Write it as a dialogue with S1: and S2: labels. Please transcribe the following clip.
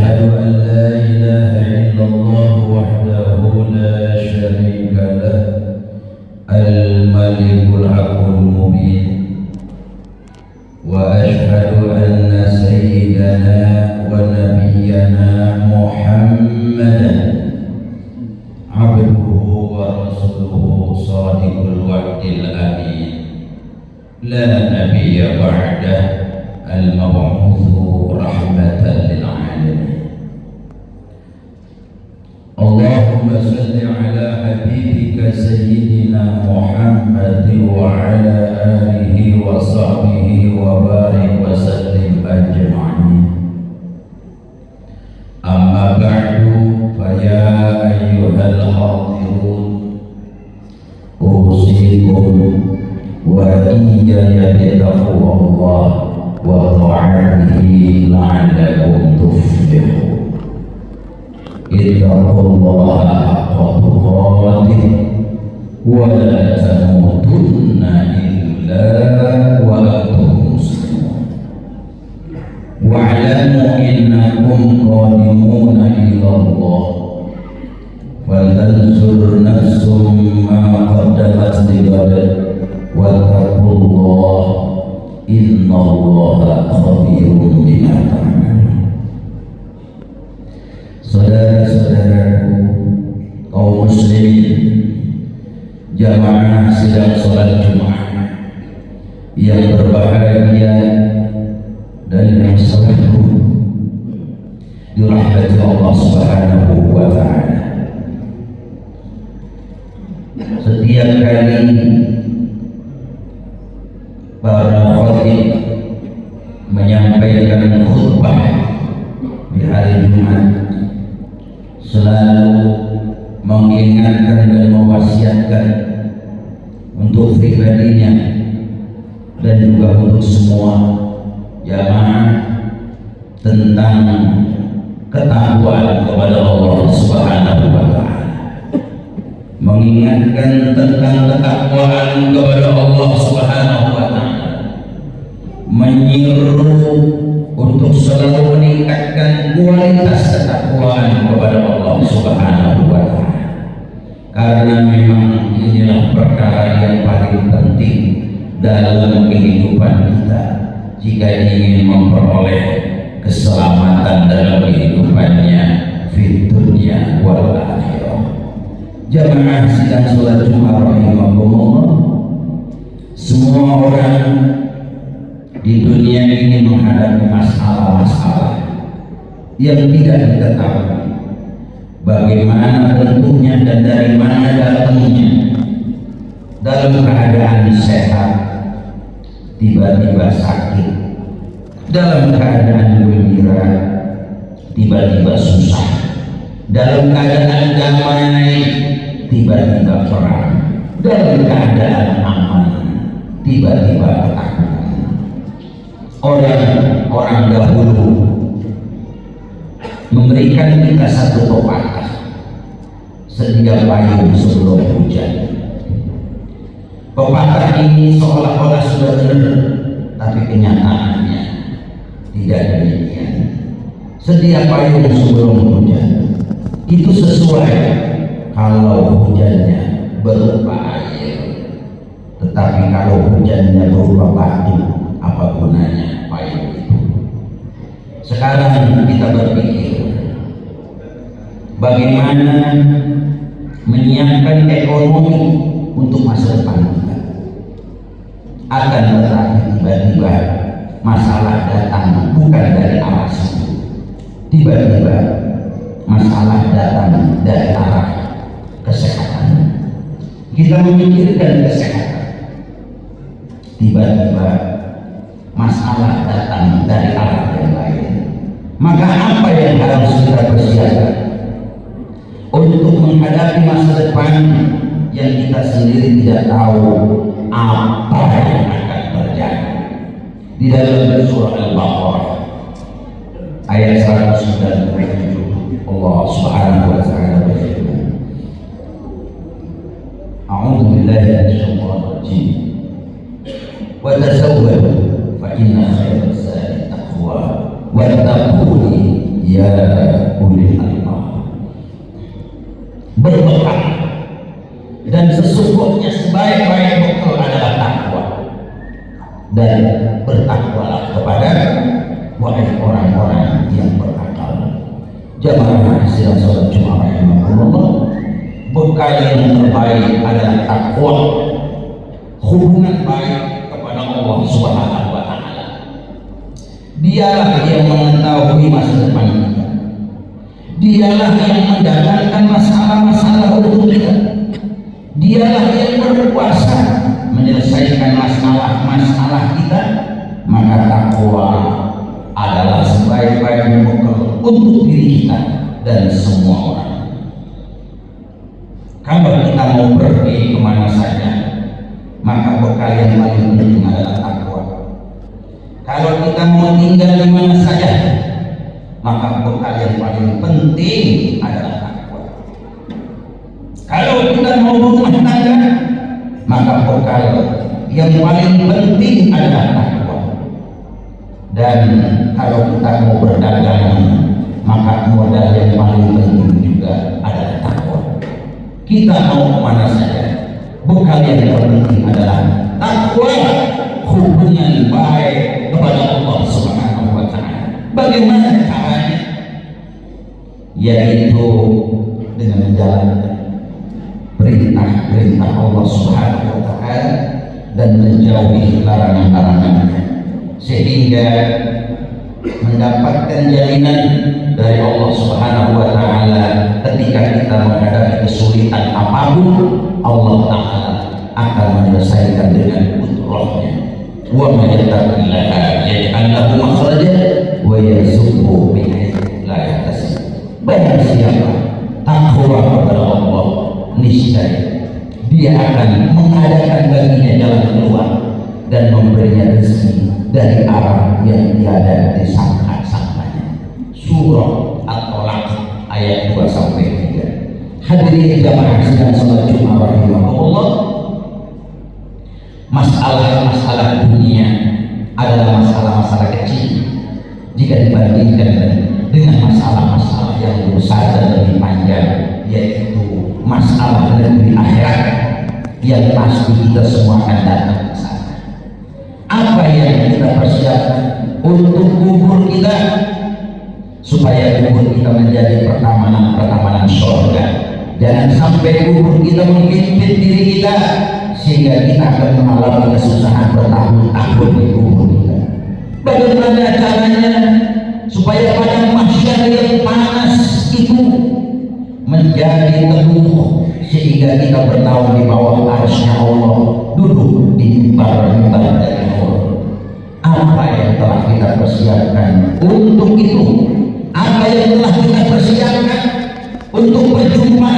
S1: أشهد أن لا إله إلا الله وحده لا شريك له الملك الحق المبين وأشهد أن سيدنا ونبينا محمدا عبده ورسوله صادق الوعد الأمين لا نبي بعده المبعوث رحمة للعالمين. اللهم صل على حبيبك سيدنا محمد وعلى آله وصحبه وبارك وسلم أجمعين. أما بعد فيا أيها الحاضرون أوصيكم وإياي بتقوى الله وطاعته لعلكم تفلحون. اتقوا الله حق تقاته ولا تموتن إلا وأنتم مسلمون. واعلموا إنكم قادمون إلى الله فلتنظر نفس ما قدمت لغد واتقوا الله إن الله خبير بما تعملون. Saudara-saudaraku kaum muslimin jamaah sidang salat Jumat yang berbahagia dan yang selalu dirahmati Allah Subhanahu wa ta'ala. Setiap kali para khatib menyampaikan khutbah di hari Jumat selalu mengingatkan dan mewasiatkan untuk pribadinya dan juga untuk semua jamaah tentang ketakwaan kepada Allah Subhanahu wa ta'ala, mengingatkan tentang ketakwaan kepada Allah Subhanahu wa ta'ala, menyeru untuk selalu meningkatkan kualitas ketakwaan kepada Allah Subhanahu wa ta'ala, karena memang inilah perkara yang paling penting dalam kehidupan kita jika ingin memperoleh keselamatan dalam kehidupannya di dunia wal akhirah. Jamaah sidang salat Jumat rahimakumullah, semua orang di dunia ini menghadapi masalah-masalah yang tidak diketahui bagaimana bentuknya dan dari mana datangnya. Dalam keadaan sehat tiba-tiba sakit, dalam keadaan gembira tiba-tiba susah, dalam keadaan damai tiba-tiba perang, dalam keadaan aman tiba-tiba ketakutan. Orang-orang dahulu memberikan kita satu pepatah, sedia payung sebelum hujan. Pepatah ini seolah-olah sudah benar, tapi kenyataannya tidak demikian. Sedia payung sebelum hujan itu sesuai kalau hujannya berupa air, tetapi kalau hujannya berupa batu, apa gunanya payung itu? Sekarang kita berpikir bagaimana menyiapkan ekonomi untuk masa depan kita. Akan tetapi tiba-tiba masalah datang bukan dari arah situ, tiba-tiba masalah datang dari arah kesehatan. Kita memikirkan kesehatan, tiba-tiba masalah datang dari arah yang lain. Maka apa yang harus kita persiapkan untuk menghadapi masa depan yang kita sendiri tidak tahu apa yang akan terjadi? Di dalam surah Al-Baqarah ayat 197 Allah Subhanahu wa ta'ala berfirman, A'udzu billahi minasyaitonir rajim. Wa tazawwadu fa inna khairaz zadi taqwa wattaquni ya ulil albab, berbekal, dan sesungguhnya sebaik-baik bekal adalah takwa, dan bertakwalah kepada wahai orang-orang yang berakal. Jamaah hadirin salat Jumat rahimakumullah, bekal yang terbaik adalah takwa, hubungan baik kepada Allah Subhanahu wa taala. Dialah yang mengetahui masa depan kita. Dialah yang mendatangkan masalah-masalah untuk kita. Dialah yang berkuasa menyelesaikan masalah-masalah kita. Maka takwa adalah sebaik-baiknya bekal untuk diri kita dan semua orang. Kalau kita mau pergi kemana saja, maka bekal yang paling penting adalah takwa. Kalau kita mau tinggal di mana saja, maka bekal yang paling penting adalah takwa. Kalau kita mau berumah tangga, maka bekal yang paling penting adalah takwa. Dan kalau kita mau berdagang, maka modal yang paling penting juga adalah takwa. Kita mau kemana saja, bekal yang terpenting adalah takwa, hubungan baik kepada Allah Subhanahu wa taala. Bagaimana caranya? Yaitu dengan menjalankan perintah-perintah Allah Subhanahu wa taala dan menjauhi larangan-larangannya, sehingga mendapatkan jaminan dari Allah Subhanahu wa taala ketika kita menghadapi kesulitan apapun, Allah taala akan menyelesaikan dengan qudrahnya. Wa may yattaqillaha yaj'al lahu makhraja wa yarzuqhu min haitsu la yahtasib. Barang siapa takwa kepada Allah, niscaya Dia akan mengadakan baginya jalan keluar dan memberinya rezeki dari arah yang tiada disangka-sangkanya. Surah At-Tolaq ayat 2 sampai 3. Hadirin jamaah sidang salat Jumat rahimahullah, masalah-masalah dunia adalah masalah-masalah kecil jika dibandingkan dengan masalah-masalah yang lebih besar dan lebih panjang, yaitu masalah negeri akhirat yang pasti kita semua akan datang ke sana. Apa yang kita persiapkan untuk kubur kita, supaya kubur kita menjadi pertamanan surga. Jangan sampai kubur kita menghimpit diri kita sehingga kita akan mengalami kesusahan bertahun-tahun di kubur kita. Bagaimana caranya supaya pada mahsyar yang panas itu menjadi teguh, sehingga kita bernaung di bawah arsy-Nya Allah, duduk di mimbar-mimbar dari nur. Apa yang telah kita persiapkan untuk itu? Apa yang telah kita persiapkan untuk perjumpaan